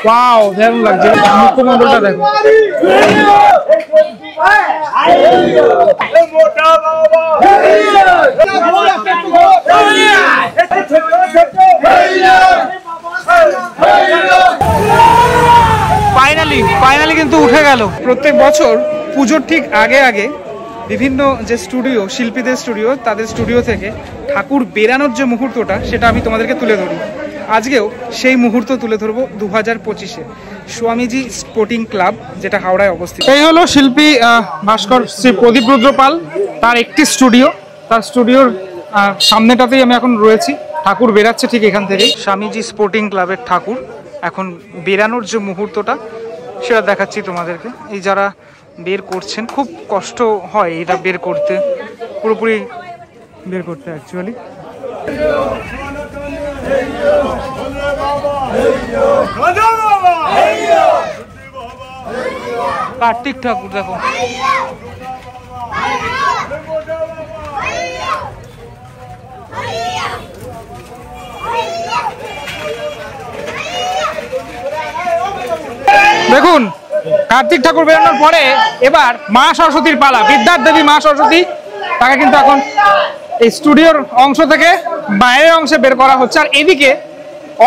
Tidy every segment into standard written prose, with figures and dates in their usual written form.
Wow দারুণ লাগছে, মুখমণ্ডলটা দেখো। ফাইনালি কিন্তু উঠে গেল। প্রত্যেক বছর পুজোর ঠিক আগে আগে বিভিন্ন যে স্টুডিও, শিল্পীদের স্টুডিও, তাদের স্টুডিও থেকে ঠাকুর বেরানোর যে মুহূর্তটা সেটা আমি তোমাদেরকে তুলে ধরি। আজকেও সেই মুহূর্ত তুলে ধরবো 2025-এ স্বামীজি স্পোর্টিং ক্লাব, যেটা হাওড়ায় অবস্থিত। এই হলো শিল্পী ভাস্কর শ্রী প্রদীপ রুদ্র পাল, তার একটি স্টুডিও। তার স্টুডিওর সামনেটাতেই আমি এখন রয়েছি। ঠাকুর বেরাচ্ছে ঠিক এখান থেকেই। স্বামীজি স্পোর্টিং ক্লাবের ঠাকুর এখন বেরানোর যে মুহূর্তটা সেটা দেখাচ্ছি তোমাদেরকে। এই যারা বের করছেন, খুব কষ্ট হয় এটা বের করতে, পুরোপুরি বের করতে অ্যাকচুয়ালি। কার্তিক ঠাকুর দেখো, দেখুন কার্তিক ঠাকুর বেরোনোর পরে এবার মা সরস্বতীর পালা। বিদ্যার দেবী মা সরস্বতী, তাকে কিন্তু এখন এই স্টুডিওর অংশ থেকে বাইরের অংশে বের করা হচ্ছে। আর এদিকে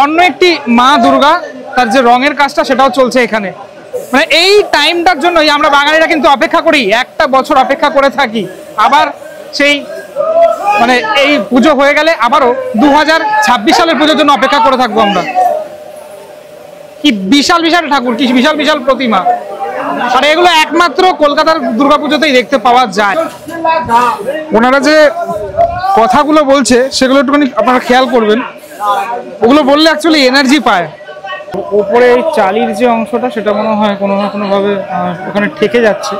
অন্য একটি মা দুর্গা, তার যে রঙের কাজটা সেটাও চলছে এখানে। মানে এই টাইমটার জন্যই আমরা বাঙালিরা কিন্তু অপেক্ষা করি, একটা বছর অপেক্ষা করে থাকি। আবার সেই মানে এই পুজো হয়ে গেলে আবারও 2026 সালের পুজোর জন্য অপেক্ষা করে থাকবো আমরা। কি বিশাল বিশাল ঠাকুর, কি বিশাল বিশাল প্রতিমা। আর এগুলো একমাত্র কলকাতার দুর্গাপুজোতেই দেখতে পাওয়া যায়। ওনারা যে কথাগুলো বলছে সেগুলো একটুখানি আপনারা খেয়াল করবেন, ওগুলো বললে অ্যাকচুয়ালি এনার্জি পায়। ওপরে এই চালির যে অংশটা সেটা মনে হয় কোনো না কোনোভাবে ওখানে ঠেকে যাচ্ছে,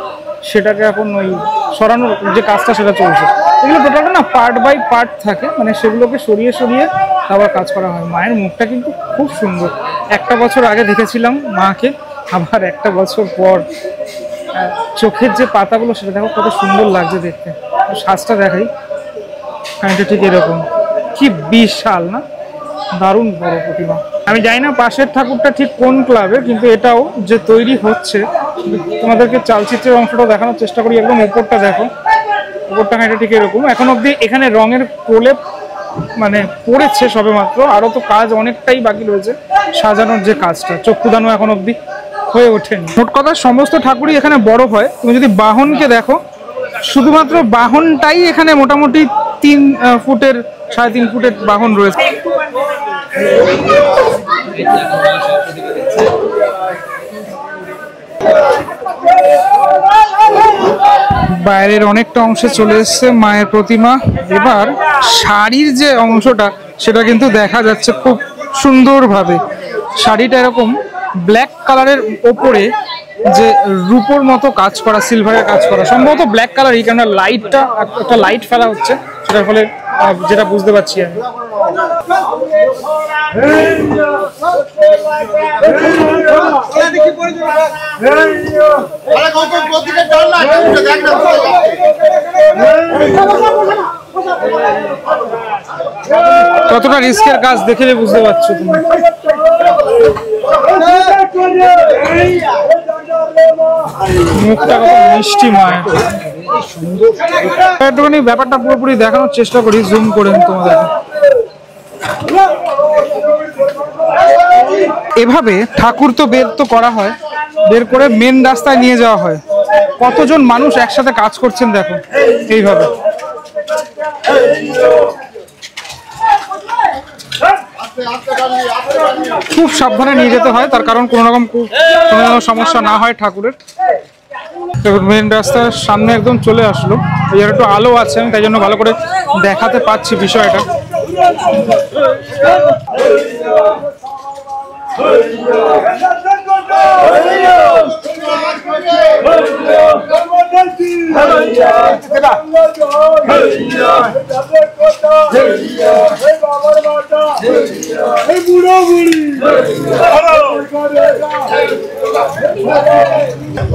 সেটাকে এখন ওই সরানোর যে কাজটা সেটা চলছে। এগুলো টোটালটা না পার্ট বাই পার্ট থাকে, মানে সেগুলোকে সরিয়ে সরিয়ে আবার কাজ করা হয়। মায়ের মুখটা কিন্তু খুব সুন্দর। একটা বছর আগে দেখেছিলাম মাকে, আবার একটা বছর পর চোখের যে পাতাগুলো সেটা দেখো কত সুন্দর লাগছে দেখতে। সাজটা দেখাই, খানিকটা ঠিক এরকম, কি বিশাল না, দারুণ বড় প্রতিমা। আমি জানি না পাশের ঠাকুরটা ঠিক কোন ক্লাবে, কিন্তু এটাও যে তৈরি হচ্ছে তোমাদেরকে চালচিত্রের অংশটাও দেখানোর চেষ্টা করি। একদম ওপরটা দেখো, ওপরটা খানিকটা ঠিক এরকম। এখন অবধি এখানে রঙের প্রলেপ মানে পড়েছে সবে মাত্র, আরও তো কাজ অনেকটাই বাকি রয়েছে সাজানোর যে কাজটা। চক্ষুদানও এখন অবধি হয়ে ওঠেনি। মোট কথা সমস্ত ঠাকুরই এখানে বড় হয়। তুমি যদি বাহনকে দেখো, শুধুমাত্র বাহনটাই এখানে মোটামুটি 3 ফুটের 3.5 ফুটের বাহন রয়েছে। বাইরের অনেকটা অংশে চলে এসছে মায়ের প্রতিমা। এবার শাড়ির যে অংশটা সেটা কিন্তু দেখা যাচ্ছে খুব সুন্দরভাবে। শাড়িটা এরকম ব্ল্যাক কালারের ওপরে যে রূপোর মতো কাজ করা, সিলভারের কাজ করা, সম্ভবত ব্ল্যাক কালারই, কেননা লাইটটা একটা লাইট ফেলা হচ্ছে, সেটার ফলে যেটা বুঝতে পারছি আমি। কতটা রিস্কের কাজ দেখে বুঝতে পারছো তুমি। মুখটা কত মিষ্টি মায়ের, একটুখানি ব্যাপারটা পুরোপুরি দেখানোর চেষ্টা করি জুম করে তোমাদের। এভাবে ঠাকুর তো বের তো করা হয়, বের করে মেন রাস্তায় নিয়ে যাওয়া হয়। কতজন মানুষ একসাথে কাজ করছেন দেখো এইভাবে। খুব সাবধানে নিয়ে যেতে হয়, তার কারণ কোনো রকম কোনো সমস্যা না হয় ঠাকুরের। মেন রাস্তার সামনে একদম চলে আসলো, এই একটু আলো আছে, আমি তাই জন্য ভালো করে দেখাতে পাচ্ছি বিষয়টা।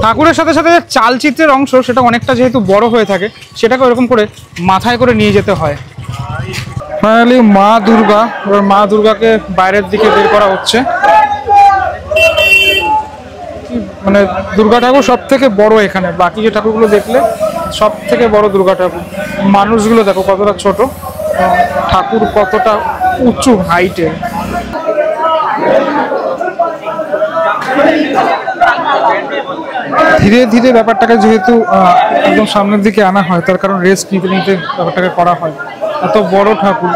ঠাকুরের সাথে সাথে চালচিত্রের অংশ সেটা অনেকটা যেহেতু বড় হয়ে থাকে, সেটাকে ওরকম করে মাথায় করে নিয়ে যেতে হয়। ফাইনালি মা দুর্গা, এবার মা দুর্গাকে বাইরের দিকে বের করা হচ্ছে। মানে দুর্গা ঠাকুর সব থেকে বড় এখানে, বাকি যে ঠাকুরগুলো দেখলে সব থেকে বড় দুর্গা ঠাকুর। মানুষগুলো দেখো কতটা ছোট, ঠাকুর কতটা উঁচু হাইটে। ধীরে ধীরে ব্যাপারটাকে যেহেতু একদম সামনের দিকে আনা হয়, তার কারণ রেস্ট নিতে নিতে ব্যাপারটাকে করা হয়। এত বড় ঠাকুর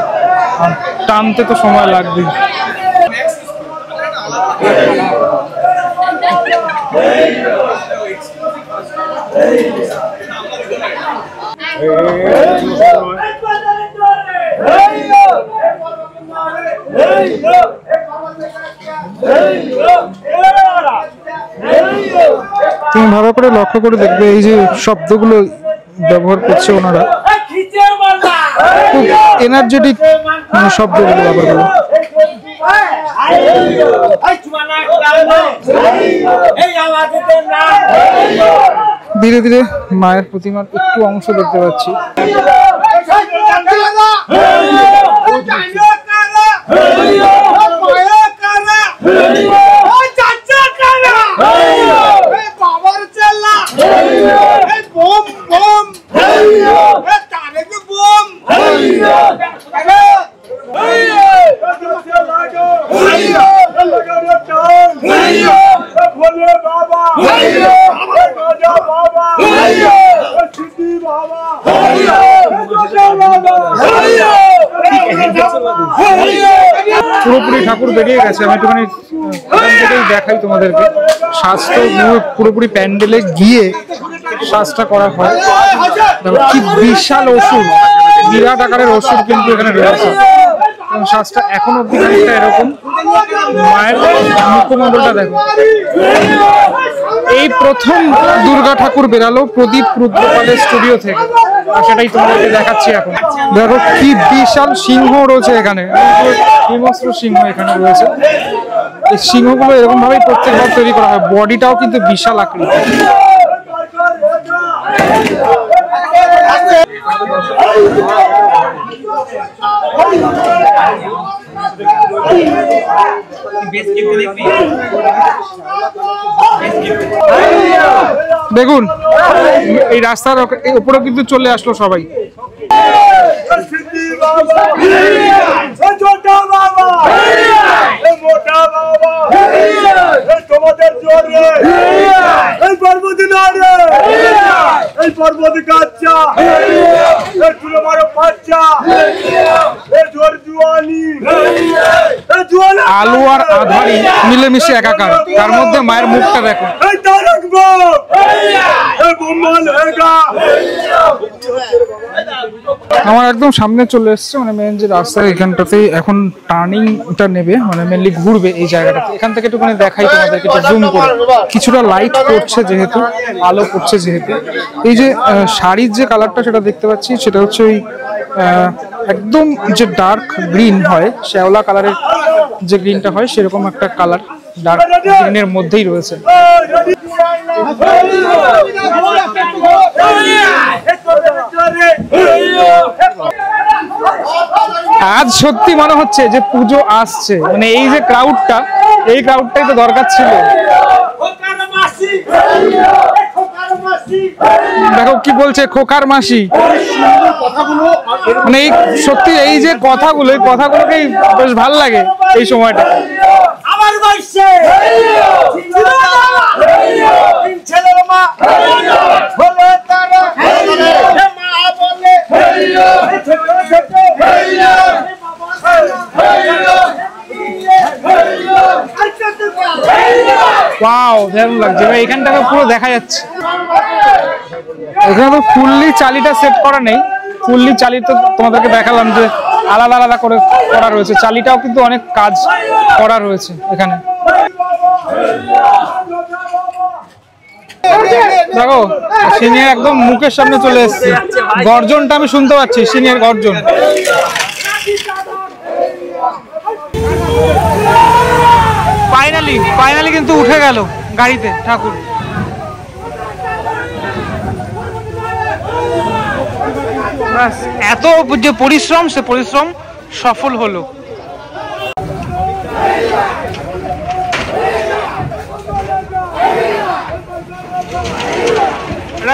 টানতে তো সময় লাগবে। তুমি ভালো করে লক্ষ্য করে দেখবে এই যে শব্দগুলো ব্যবহার করছে ওনারা, খুব এনার্জেটিক শব্দগুলো ব্যবহার করে। ধীরে ধীরে মায়ের প্রতিমার একটু অংশ দেখতে পাচ্ছি। পুরোপুরি ঠাকুর বেরিয়ে গেছে, আমি একটুখানি দেখাই তোমাদেরকে। সাজ তো পুরোপুরি প্যান্ডেলে গিয়ে সাজটা করা হয়। কি বিশাল অসুর, বিরাট আকারের অসুর কিন্তু এখানে রয়েছে। সাজটা এখন অব্দি খানিকটা এরকম। মায়ের মুখমণ্ডলটা দেখো। এই প্রথম দুর্গা ঠাকুর বেরালো প্রদীপ রুদ্রপালের স্টুডিও থেকে, আর সেটাই তোমাদেরকে দেখাচ্ছি এখন। দেখো কি বিশাল সিংহ রয়েছে এখানে, হিংস্র সিংহ এখানে রয়েছে। এই সিংহগুলো এরকম ভাবেই প্রত্যেকবার তৈরি করা হয়। বডিটাও কিন্তু বিশাল আকৃতি। দেখুন এই রাস্তার উপরে কিন্তু চলে আসলো সবাই। তোমাদের জোরে এই পর্বতী নারে এই পর্বতী কাচ্চা এই চুলো মারো বাচ্চা এই জোর জুয়ানি এই জুয়ানি আলু আর আধারি মিলেমিশে একাকার, তার মধ্যে মায়ের মুখটা দেখো। এই তারক বাপ এই বোমাল হেগা আমার একদম সামনে চলে এসছে, মানে মেন যে রাস্তা এখানটাতেই এখন টার্নিংটা নেবে, মানে মেনলি ঘুরবে এই জায়গাটাতে। এখান থেকে একটুখানি দেখাই তোমাদেরকে একটু জুম করে। কিছুটা লাইট পড়ছে যেহেতু, আলো পড়ছে যেহেতু, এই যে শাড়ির যে কালারটা সেটা দেখতে পাচ্ছি, সেটা হচ্ছে ওই একদম যে ডার্ক গ্রিন হয়, শ্যাওলা কালারের যে গ্রিনটা হয় সেরকম একটা কালার ডার্ক গ্রিনের মধ্যেই রয়েছে। আজ সত্যি মনে হচ্ছে যে পুজো আসছে, মানে এই যে ক্রাউডটা, এই ক্রাউডটাই তো দরকার ছিল। দেখো কি বলছে খোকার মাসি, মানে এই সত্যি এই যে কথাগুলো, এই কথাগুলোকেই বেশ ভালো লাগে এই সময়টা। ওয়াও দারুণ লাগছে ভাই, এখানটাকে পুরো দেখা যাচ্ছে। এখানে তো ফুললি চালিটা সেট করা নেই, ফুললি চালি তো তোমাদেরকে দেখালাম যে আলাদা আলাদা করে করা রয়েছে। চালিটাও কিন্তু অনেক কাজ করা রয়েছে এখানে। দেখো সিনিয়র একদম মুখের সামনে চলে এসেছে, গর্জনটা আমি শুনতে পাচ্ছি, সিনিয়র গর্জন। ফাইনালি কিন্তু উঠে গেল গাড়িতে ঠাকুর। এত যে পরিশ্রম, সে পরিশ্রম সফল হলো।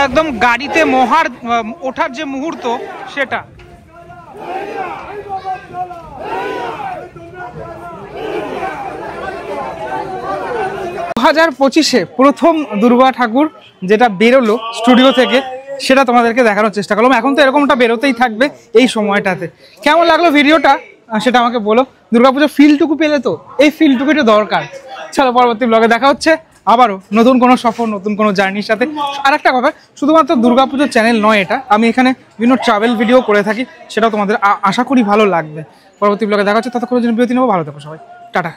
একদম গাড়িতে মহার ওঠার যে মুহূর্ত সেটা। 2025-এ প্রথম দুর্গা ঠাকুর যেটা বেরোলো স্টুডিও থেকে সেটা তোমাদেরকে দেখানোর চেষ্টা করলাম। এখন তো এরকমটা বেরোতেই থাকবে এই সময়টাতে। কেমন লাগলো ভিডিওটা সেটা আমাকে বলো। দুর্গাপুজোর ফিলটুকু পেলে তো, এই ফিলটুকু একটু দরকার। চলো পরবর্তী ব্লগে দেখা হচ্ছে আবারও নতুন কোনো সফর, নতুন কোনো জার্নির সাথে। আর একটা কথা, শুধুমাত্র দুর্গাপুজোর চ্যানেল নয় এটা, আমি এখানে বিভিন্ন ট্রাভেল ভিডিও করে থাকি, সেটাও তোমাদের আশা করি ভালো লাগবে। পরবর্তী ব্লগে দেখা হচ্ছে, ততক্ষণের জন্য বিরতি নেবো। ভালো থেকো সবাই, টাটা।